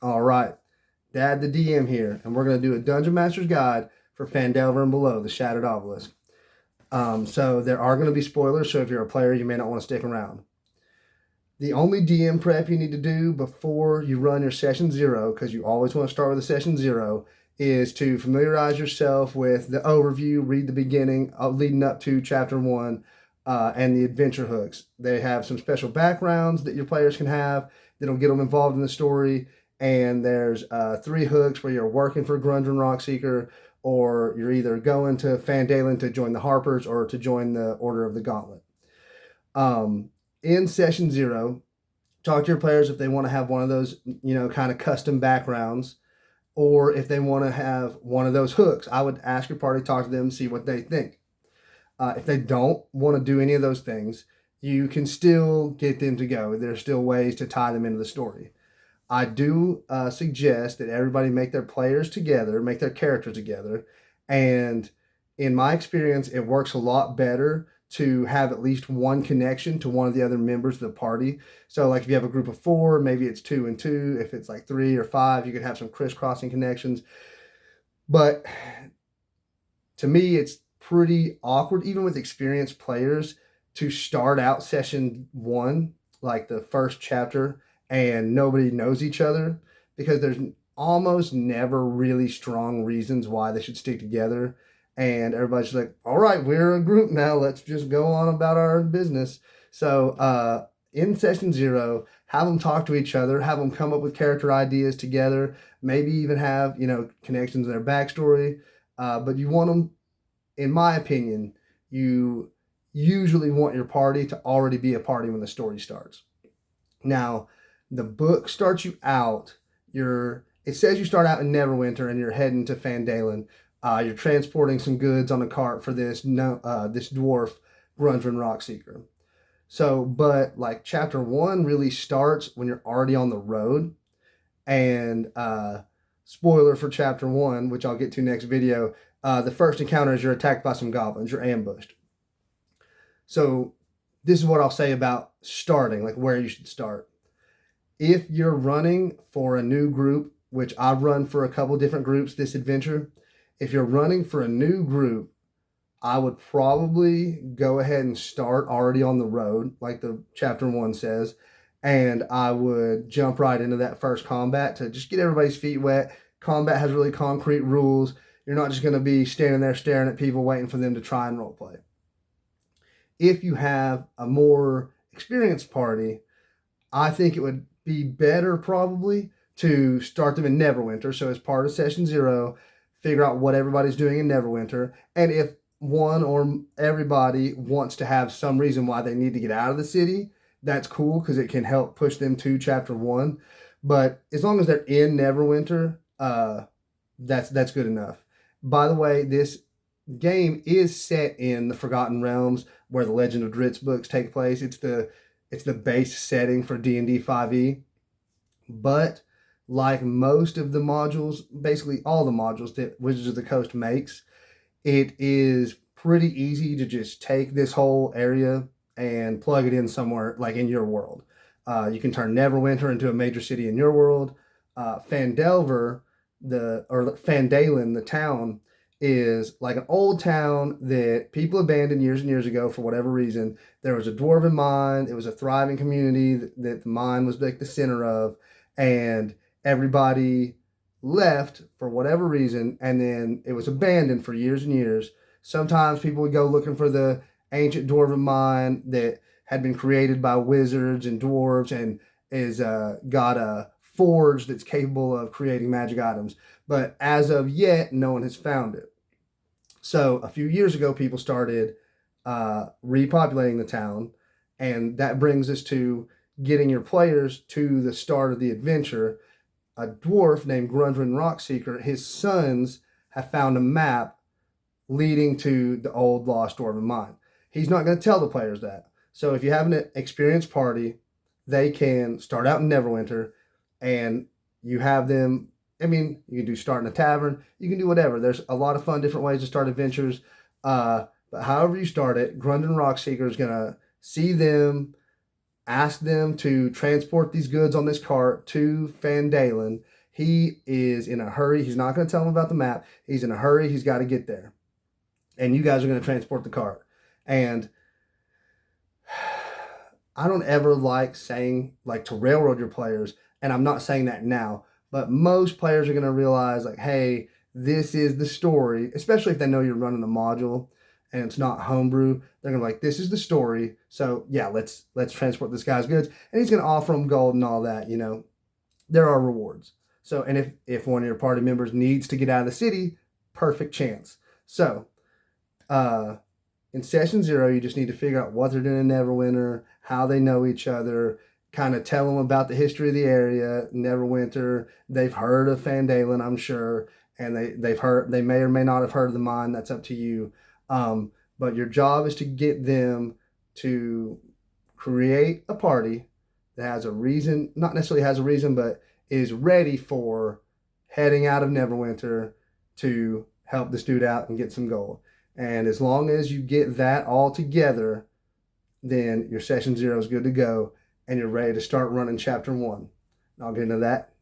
All right, Dad the DM here, and we're going to do a Dungeon Master's Guide for Phandelver and Below, the Shattered Obelisk. So there are going to be spoilers, so if you're a player, you may not want to stick around. The only DM prep you need to do before you run your session 0, because you always want to start with a session 0, is to familiarize yourself with the overview, read the beginning, leading up to chapter 1, and the adventure hooks. They have some special backgrounds that your players can have that'll get them involved in the story. And there's 3 hooks where you're working for Gundren Rockseeker, or you're either going to Phandalin to join the Harpers or to join the Order of the Gauntlet. In session 0, talk to your players if they want to have one of those, kind of custom backgrounds, or if they want to have one of those hooks. I would ask your party, talk to them, see what they think. If they don't want to do any of those things, you can still get them to go. There's still ways to tie them into the story. I do suggest that everybody make their players together, make their characters together. And in my experience, it works a lot better to have at least one connection to one of the other members of the party. So like if you have a group of 4, maybe it's 2 and 2. If it's like 3 or 5, you could have some crisscrossing connections. But to me, it's pretty awkward, even with experienced players, to start out session 1, like the first chapter, and nobody knows each other, because there's almost never really strong reasons why they should stick together. And everybody's like, all right, we're a group now. Let's just go on about our business. So in session 0, have them talk to each other, have them come up with character ideas together, maybe even have, connections in their backstory. But you want them, in my opinion, you usually want your party to already be a party when the story starts. Now, the book starts you out. It says you start out in Neverwinter and you're heading to Phandalin. You're transporting some goods on a cart for this dwarf, Gundren Rockseeker. So, but like chapter 1 really starts when you're already on the road. And spoiler for chapter 1, which I'll get to next video, the first encounter is you're attacked by some goblins. You're ambushed. So this is what I'll say about starting, like where you should start. If you're running for a new group, which I've run for a couple different groups this adventure, if you're running for a new group, I would probably go ahead and start already on the road, like the chapter 1 says, and I would jump right into that first combat to just get everybody's feet wet. Combat has really concrete rules. You're not just going to be standing there staring at people waiting for them to try and roleplay. If you have a more experienced party, I think it would be better probably to start them in Neverwinter. So as part of session 0, figure out what everybody's doing in Neverwinter. And if one or everybody wants to have some reason why they need to get out of the city, that's cool, because it can help push them to chapter 1. But as long as they're in Neverwinter, that's good enough. By the way, this game is set in the Forgotten Realms, where the Legend of Drizzt books take place. It's the base setting for D&D 5e. But like most of the modules, basically all the modules that Wizards of the Coast makes, it is pretty easy to just take this whole area and plug it in somewhere, like in your world. You can turn Neverwinter into a major city in your world. Phandelver, Phandalin, the town, is like an old town that people abandoned years and years ago for whatever reason. There was a dwarven mine. It was a thriving community that the mine was like the center of, and everybody left for whatever reason, and then it was abandoned for years and years. Sometimes people would go looking for the ancient dwarven mine that had been created by wizards and dwarves and is got a forge that's capable of creating magic items. But as of yet, no one has found it. So a few years ago, people started repopulating the town, and that brings us to getting your players to the start of the adventure. A dwarf named Gundren Rockseeker, his sons have found a map leading to the old lost dwarven mine. He's not going to tell the players that. So if you have an experienced party, they can start out in Neverwinter, and you have them, you can do start in a tavern, you can do whatever. There's a lot of fun different ways to start adventures. But however you start it, Gundren Rockseeker is going to see them ask them to transport these goods on this cart to Phandalin. He is in a hurry. He's not going to tell them about the map. He's in a hurry. He's got to get there. And you guys are going to transport the cart. And I don't ever like saying, like, to railroad your players, and I'm not saying that now, but most players are going to realize, like, hey, this is the story, especially if they know you're running a module and it's not homebrew. They're going to be like, this is the story. So, yeah, let's transport this guy's goods. And he's going to offer them gold and all that, you know. There are rewards. So, and if one of your party members needs to get out of the city, perfect chance. So, in session 0, you just need to figure out what they're doing in Neverwinter, how they know each other, kind of tell them about the history of the area, Neverwinter. They've heard of Phandalin, I'm sure, and they may or may not have heard of the mine. That's up to you. But your job is to get them to create a party that has a reason, not necessarily has a reason, but is ready for heading out of Neverwinter to help this dude out and get some gold. And as long as you get that all together, then your session 0 is good to go and you're ready to start running chapter 1. I'll get into that